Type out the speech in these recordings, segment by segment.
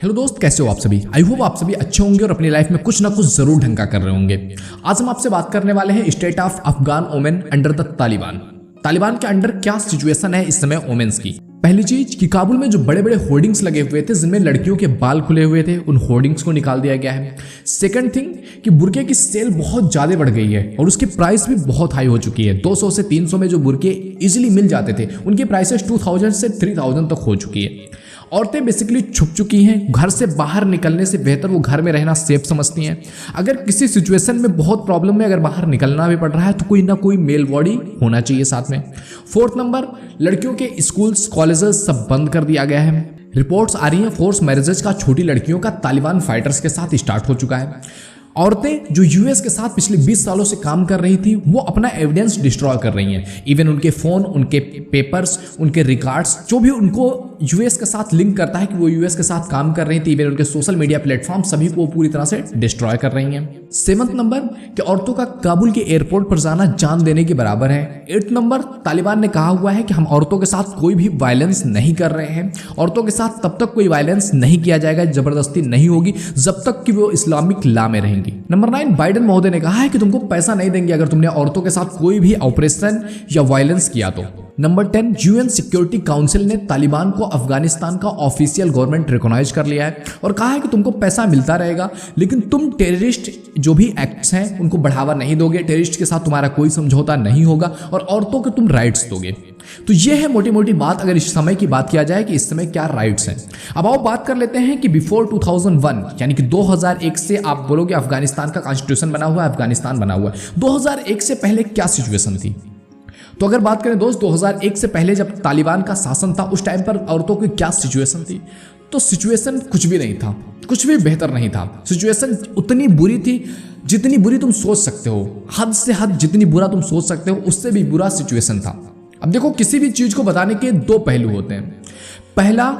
Hello दोस्त, कैसे हो आप सभी। आई होप आप सभी अच्छे होंगे और अपनी लाइफ में कुछ ना कुछ जरूर ढंग का कर रहे होंगे। आज हम आपसे बात करने वाले हैं state of Afghan women under the Taliban. Taliban के अंडर क्या सिचुएशन है इस समय वोमेन्स की। पहली चीज कि काबुल में जो बड़े बड़े होर्डिंग्स लगे हुए थे जिनमें लड़कियों के बाल खुले हुए थे, उन होर्डिंग्स को निकाल दिया गया है। सेकंड थिंग कि बुरके की सेल बहुत ज्यादा बढ़ गई है और उसकी प्राइस भी बहुत हाई हो चुकी है। 200 से 300 में जो बुरके इजीली मिल जाते थे उनकी प्राइसेस 2000 से 3000 तक हो चुकी है। औरतें बेसिकली छुप चुकी हैं। घर से बाहर निकलने से बेहतर वो घर में रहना सेफ समझती हैं। अगर किसी सिचुएशन में बहुत प्रॉब्लम में अगर बाहर निकलना भी पड़ रहा है तो कोई ना कोई मेल बॉडी होना चाहिए साथ में। फोर्थ नंबर, लड़कियों के स्कूल्स कॉलेजेस सब बंद कर दिया गया है। रिपोर्ट्स आ रही हैं फोर्स मैरिजेस का छोटी लड़कियों का तालिबान फाइटर्स के साथ स्टार्ट हो चुका है। औरतें जो यूएस के साथ पिछले 20 सालों से काम कर रही थी वो अपना एविडेंस डिस्ट्रॉय कर रही हैं। इवन उनके फोन, उनके पेपर्स, उनके रिकॉर्ड्स जो भी उनको यूएस के साथ लिंक करता है कि वो यूएस के साथ काम कर रही थी, इवन उनके सोशल मीडिया प्लेटफॉर्म सभी को पूरी तरह से डिस्ट्रॉय कर रही हैं। 7th नंबर कि औरतों का काबुल के एयरपोर्ट पर जाना जान देने के बराबर है। 8th नंबर, तालिबान ने कहा हुआ है कि हम औरतों के साथ कोई भी वायलेंस नहीं कर रहे हैं। औरतों के साथ तब तक कोई वायलेंस नहीं किया जाएगा, जबरदस्ती नहीं होगी जब तक कि वो इस्लामिक लॉ में रहेंगी। नंबर 9, बाइडेन महोदय ने कहा है कि तुमको पैसा नहीं देंगे अगर तुमने औरतों के साथ कोई भी ऑपरेशन या वायलेंस किया तो। नंबर 10, यूएन सिक्योरिटी काउंसिल ने तालिबान को अफगानिस्तान का ऑफिशियल गवर्नमेंट रिकॉग्नाइज कर लिया है और कहा है कि तुमको पैसा मिलता रहेगा लेकिन तुम टेररिस्ट जो भी एक्ट्स हैं उनको बढ़ावा नहीं दोगे, टेररिस्ट के साथ तुम्हारा कोई समझौता नहीं होगा और औरतों को तुम राइट्स दोगे। तो ये है मोटी मोटी बात अगर इस समय की बात किया जाए कि इस समय क्या राइट्स हैं। अब आओ बात कर लेते हैं कि बिफोर 2001 यानी कि 2001 से आप बोलोगे अफगानिस्तान का कॉन्स्टिट्यूशन बना हुआ है, अफगानिस्तान बना हुआ है। 2001 से पहले क्या सिचुएशन थी। तो अगर बात करें दोस्त 2001 से पहले जब तालिबान का शासन था उस टाइम पर औरतों की क्या सिचुएशन थी। तो सिचुएशन कुछ भी नहीं था, कुछ भी बेहतर नहीं था। सिचुएशन उतनी बुरी थी जितनी बुरी तुम सोच सकते हो, हद से हद जितनी बुरा तुम सोच सकते हो उससे भी बुरा सिचुएशन था। अब देखो, किसी भी चीज को बताने के दो पहलू होते हैं। पहला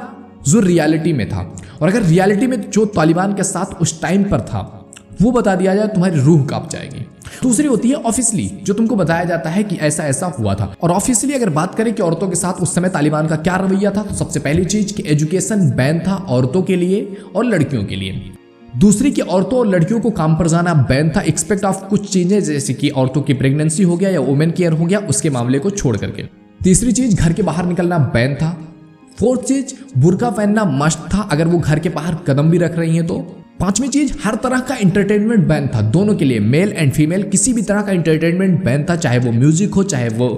जो रियलिटी में था, और अगर रियलिटी में जो तालिबान के साथ उस टाइम पर था वो बता दिया जाए तुम्हारी रूह कांप जाएगी। दूसरी होती है ऑफिशियली, जो तुमको बताया जाता है कि ऐसा ऐसा हुआ था। और ऑफिशियली अगर बात करें कि औरतों के साथ उस समय तालिबान का क्या रवैया था, तो सबसे पहली चीज कि एजुकेशन बैन था औरतों के लिए और लड़कियों के लिए। दूसरी कि औरतों और लड़कियों को काम पर जाना बैन था, एक्सपेक्ट ऑफ कुछ चीजें जैसे कि औरतों की प्रेगनेंसी हो गया या वुमेन केयर हो गया उसके मामले को छोड़ करके। तीसरी चीज घर के बाहर निकलना बैन था। फोर्थ चीज बुर्का पहनना मस्ट था अगर वो घर के बाहर कदम भी रख रही हैं तो। पांचवी चीज हर तरह का एंटरटेनमेंट बैन था, दोनों के लिए, मेल एंड फीमेल किसी भी तरह का एंटरटेनमेंट बैन था, चाहे वो म्यूजिक हो, चाहे वो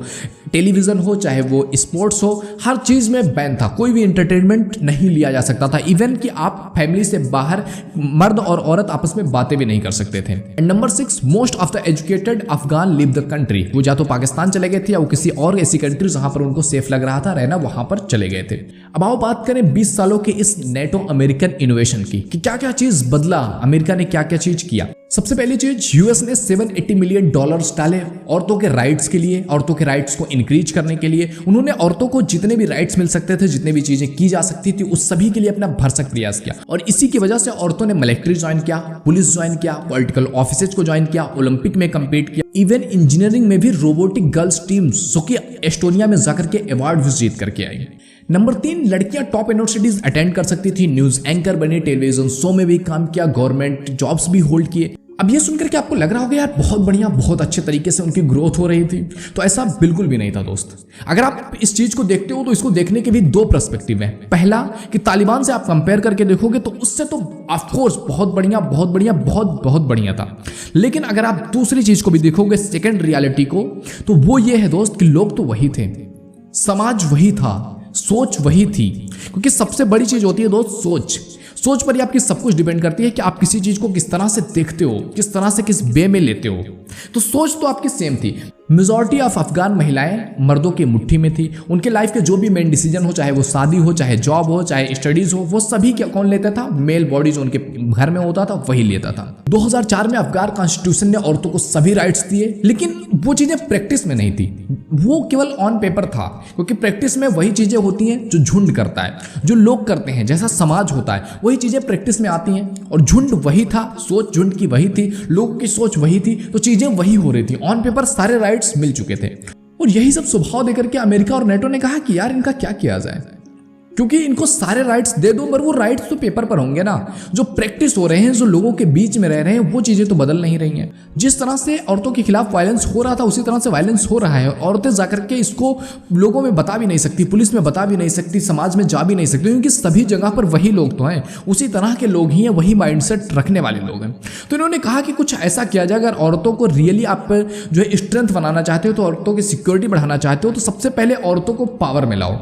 टेलीविजन हो, चाहे वो स्पोर्ट्स हो, हर चीज में बैन था। कोई भी एंटरटेनमेंट नहीं लिया जा सकता था। इवन कि आप फैमिली से बाहर मर्द और औरत आपस में बातें भी नहीं कर सकते थे। And number 6, most of the educated Afghan leave the country. वो या तो पाकिस्तान चले गए थे या वो किसी और ऐसी कंट्री जहां पर उनको सेफ लग रहा था रहना वहां पर चले गए थे। अब आओ बात करें 20 सालों के इस नेटो अमेरिकन इनोवेशन की कि क्या क्या चीज बदला, अमेरिका ने क्या क्या चीज किया। सबसे पहली चीज, यूएस ने $780 मिलियन डाले औरतों के राइट्स के लिए, औरतों के राइट्स को इंक्रीज करने के लिए। उन्होंने औरतों को जितने भी राइट्स मिल सकते थे, जितने भी चीजें की जा सकती थी उस सभी के लिए अपना भरसक प्रयास किया। और इसी की वजह से औरतों ने मिलिट्री ज्वाइन किया, पुलिस ज्वाइन किया, पॉलिटिकल ऑफिसेज को ज्वाइन किया, ओलंपिक में कम्पीट किया, इवन इंजीनियरिंग में भी रोबोटिक गर्ल्स टीम जो कि एस्टोनिया में जाकर के अवार्ड भी जीत करके आई। नंबर 3, लड़कियां टॉप यूनिवर्सिटीज अटेंड कर सकती थी, न्यूज एंकर बनी, टेलीविजन शो में भी काम किया, गवर्नमेंट जॉब्स भी होल्ड किए। अब ये सुनकर के आपको लग रहा होगा यार बहुत बढ़िया, बहुत अच्छे तरीके से उनकी ग्रोथ हो रही थी। तो ऐसा बिल्कुल भी नहीं था दोस्त। अगर आप इस चीज को देखते हो तो इसको देखने के भी दो पर्सपेक्टिव है। पहला कि तालिबान से आप कंपेयर करके देखोगे तो उससे तो ऑफकोर्स बहुत बढ़िया, बहुत बढ़िया, बहुत बहुत बढ़िया था। लेकिन अगर आप दूसरी चीज को भी देखोगे, सेकेंड रियलिटी को, तो वो ये है दोस्त कि लोग तो वही थे, समाज वही था, सोच वही थी। क्योंकि सबसे बड़ी चीज होती है दोस्त सोच पर ही आपकी सब कुछ डिपेंड करती है कि आप किसी चीज को किस तरह से देखते हो, किस तरह से किस वे में लेते हो। तो सोच तो आपकी सेम थी। मेजॉरिटी ऑफ अफगान महिलाएं मर्दों की मुट्ठी में थी। उनके लाइफ के जो भी मेन डिसीजन हो, चाहे वो शादी हो, चाहे जॉब हो, चाहे स्टडीज हो, वो सभी क्या कौन लेता था, मेल बॉडी जो उनके घर में होता था वही लेता था। 2004 में अफगान कॉन्स्टिट्यूशन ने औरतों को सभी राइट्स दिए, लेकिन वो चीजें प्रैक्टिस में नहीं थी, वो केवल ऑन पेपर था। क्योंकि प्रैक्टिस में वही चीजें होती हैं जो झुंड करता है, जो लोग करते हैं, जैसा समाज होता है वही चीजें प्रैक्टिस में आती हैं। और झुंड वही था, सोच झुंड की वही थी, लोगों की सोच वही थी, तो चीजें वही हो रही थी। ऑन पेपर सारे राइट्स मिल चुके थे। और यही सब स्वभाव देकर के अमेरिका और नेटो ने कहा कि यार इनका क्या किया जाए। क्योंकि इनको सारे राइट्स दे दो, पर वो राइट्स तो पेपर पर होंगे ना। जो प्रैक्टिस हो रहे हैं, जो लोगों के बीच में रह रहे हैं, वो चीजें तो बदल नहीं रही हैं। जिस तरह से औरतों के खिलाफ वायलेंस हो रहा था, उसी तरह से वायलेंस हो रहा है। औरतें जाकर के इसको लोगों में बता भी नहीं सकती, पुलिस में बता भी नहीं सकती, समाज में जा भी नहीं सकती, क्योंकि सभी जगह पर वही लोग तो हैं, उसी तरह के लोग ही हैं, वही माइंडसेट रखने वाले लोग हैं। तो इन्होंने कहा कि कुछ ऐसा किया जाए, अगर औरतों को रियली आप जो है स्ट्रेंथ बनाना चाहते हो, तो औरतों की सिक्योरिटी बढ़ाना चाहते हो, तो सबसे पहले औरतों को पावर में लाओ।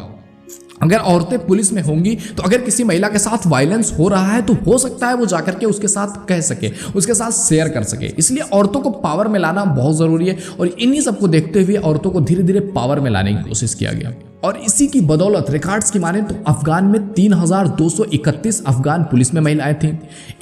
अगर औरतें पुलिस में होंगी तो अगर किसी महिला के साथ वायलेंस हो रहा है तो हो सकता है वो जाकर के उसके साथ कह सके, उसके साथ शेयर कर सके। इसलिए औरतों को पावर में लाना बहुत जरूरी है, और इन्हीं सबको देखते हुए औरतों को धीरे धीरे पावर में लाने की कोशिश किया गया। और इसी की बदौलत रिकॉर्ड्स की माने तो अफगान में 3231 अफगान पुलिस में महिलाएं थीं,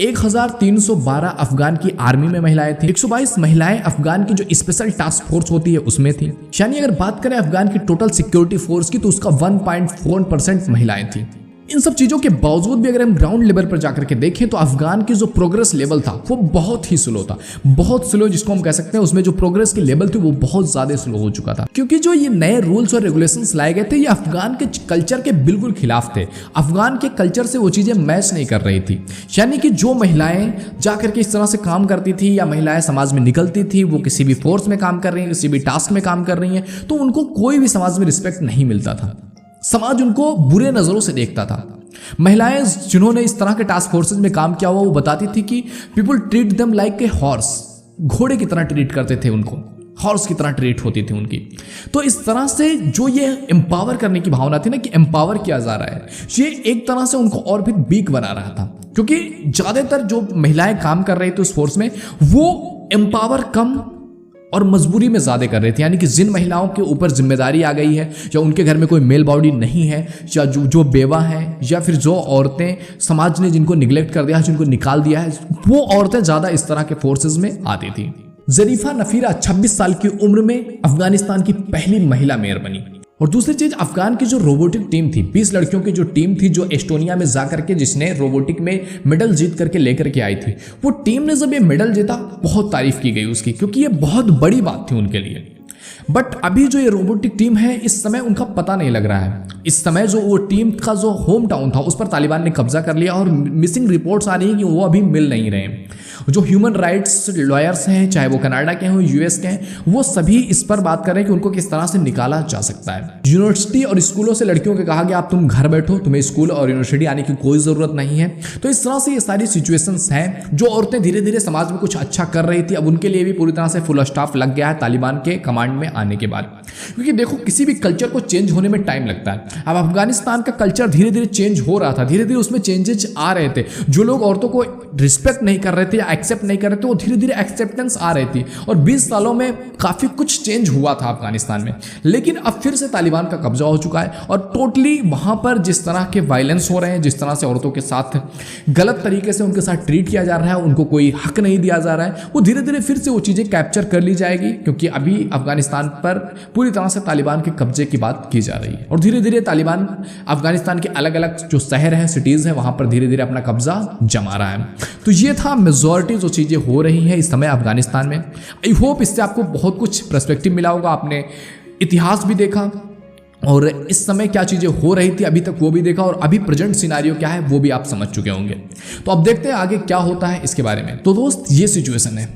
1312 अफगान की आर्मी में महिलाएं थीं, 122 महिलाएं अफगान की जो स्पेशल टास्क फोर्स होती है उसमें थीं। यानी अगर बात करें अफगान की टोटल सिक्योरिटी फोर्स की, तो उसका 1.4% महिलाएं थीं। इन सब चीजों के बावजूद भी अगर हम ग्राउंड लेवल पर जाकर के देखें तो अफगान की जो प्रोग्रेस लेवल था वो बहुत ही स्लो था, बहुत स्लो जिसको हम कह सकते हैं। उसमें जो प्रोग्रेस की लेवल थी वो बहुत ज्यादा स्लो हो चुका था, क्योंकि जो ये नए रूल्स और रेगुलेशंस लाए गए थे ये अफगान के कल्चर के बिल्कुल खिलाफ थे। अफगान के कल्चर से वो चीजें मैच नहीं कर रही थी। यानी कि जो महिलाएं जाकर के इस तरह से काम करती थी, या महिलाएं समाज में निकलती थी, वो किसी भी फोर्स में काम कर रही हैं, किसी भी टास्क में काम कर रही हैं, तो उनको कोई भी समाज में रिस्पेक्ट नहीं मिलता था। समाज उनको बुरे नजरों से देखता था। महिलाएं जिन्होंने इस तरह के टास्क फोर्सेज में काम किया हुआ, वो बताती थी कि people treat them like a horse, घोड़े की तरह ट्रीट करते थे उनको, हॉर्स की तरह ट्रीट होती थी उनकी। तो इस तरह से जो ये एम्पावर करने की भावना थी ना, कि एम्पावर किया जा रहा है, ये एक तरह से उनको और भी वीक बना रहा था। क्योंकि ज्यादातर जो महिलाएं काम कर रही थी उस फोर्स में, वो एम्पावर कम और मजबूरी में ज्यादा कर रहे थे। यानी कि जिन महिलाओं के ऊपर जिम्मेदारी आ गई है, या उनके घर में कोई मेल बॉडी नहीं है, या जो बेवा है, या फिर जो औरतें समाज ने जिनको निगलेक्ट कर दिया है, जिनको निकाल दिया है, वो औरतें ज्यादा इस तरह के फोर्सेज में आती थी। जरीफा नफीरा 26 साल की उम्र में अफगानिस्तान की पहली महिला मेयर बनी। और दूसरी चीज, अफगान की जो रोबोटिक टीम थी, 20 लड़कियों की जो टीम थी, जो एस्टोनिया में जाकर के जिसने रोबोटिक में मेडल जीत करके लेकर के आई थी, वो टीम ने जब ये मेडल जीता बहुत तारीफ की गई उसकी, क्योंकि ये बहुत बड़ी बात थी उनके लिए। बट अभी जो ये रोबोटिक टीम है, इस समय उनका पता नहीं लग रहा है। इस समय जो वो टीम का जो होम टाउन था उस पर तालिबान ने कब्जा कर लिया, और मिसिंग रिपोर्ट्स आ रही हैं कि वो अभी मिल नहीं रहे हैं। जो ह्यूमन राइट्स लॉयर्स हैं, चाहे वो कनाडा के हों, यूएस के हैं, वो सभी इस पर बात कर रहे हैं कि उनको किस तरह से निकाला जा सकता है। यूनिवर्सिटी और स्कूलों से लड़कियों को कहा गया आप तुम घर बैठो, तुम्हें स्कूल और यूनिवर्सिटी आने की कोई जरूरत नहीं है। तो इस तरह से ये सारी सिचुएशंस हैं। जो औरतें धीरे धीरे समाज में कुछ अच्छा कर रही थी, अब उनके लिए भी पूरी तरह से फुल स्टॉप लग गया है तालिबान के कमांड में आने के बाद। क्योंकि देखो, किसी भी कल्चर को चेंज होने में टाइम लगता है। अब अफगानिस्तान का कल्चर धीरे धीरे चेंज हो रहा था, धीरे धीरे उसमें चेंजेस आ रहे थे। जो लोग औरतों को रिस्पेक्ट नहीं कर रहे थे या एक्सेप्ट नहीं कर रहे थे, वो धीरे धीरे एक्सेप्टेंस आ रही थी। और 20 सालों में काफी कुछ चेंज हुआ था अफगानिस्तान में। लेकिन अब फिर से तालिबान का कब्जा हो चुका है, और टोटली वहां पर जिस तरह के वायलेंस हो रहे हैं, जिस तरह से औरतों के साथ गलत तरीके से उनके साथ ट्रीट किया जा रहा है, उनको कोई हक नहीं दिया जा रहा है, वो धीरे धीरे फिर से वो चीजें कैप्चर कर ली जाएगी। क्योंकि अभी अफगानिस्तान पर पूरी तरह से तालिबान के कब्जे की बात की जा रही है, और धीरे धीरे तालिबान अफगानिस्तान के अलग अलग जो शहर हैं, सिटीज हैं, वहां पर धीरे धीरे अपना कब्जा जमा रहा है। तो ये था मेजॉरिटी जो चीजें हो रही हैं इस समय अफगानिस्तान में। आई होप इससे आपको बहुत कुछ पर्सपेक्टिव मिला होगा, आपने इतिहास भी देखा, और इस समय क्या चीजें हो रही थी अभी तक वो भी देखा, और अभी प्रेजेंट सिनारियो क्या है वो भी आप समझ चुके होंगे। तो अब देखते हैं आगे क्या होता है इसके बारे में। तो दोस्त, ये सिचुएशन है।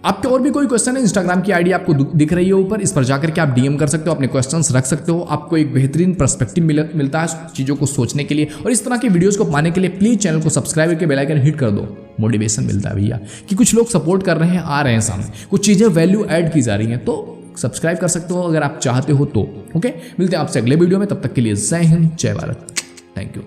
आपके और भी कोई क्वेश्चन है, इंस्टाग्राम की आईडी आपको दिख रही है ऊपर, इस पर जाकर के आप डीएम कर सकते हो, अपने क्वेश्चंस रख सकते हो। आपको एक बेहतरीन पर्सपेक्टिव मिलता है चीज़ों को सोचने के लिए, और इस तरह की वीडियोस को पाने के लिए प्लीज चैनल को सब्सक्राइब करके बेल आइकन हिट कर दो। मोटिवेशन मिलता है भैया, कि कुछ लोग सपोर्ट कर रहे हैं, आ रहे हैं सामने, कुछ चीज़ें वैल्यू ऐड की जा रही हैं। तो सब्सक्राइब कर सकते हो अगर आप चाहते हो तो। ओके, मिलते हैं आपसे अगले वीडियो में, तब तक के लिए जय हिंद, जय भारत, थैंक यू।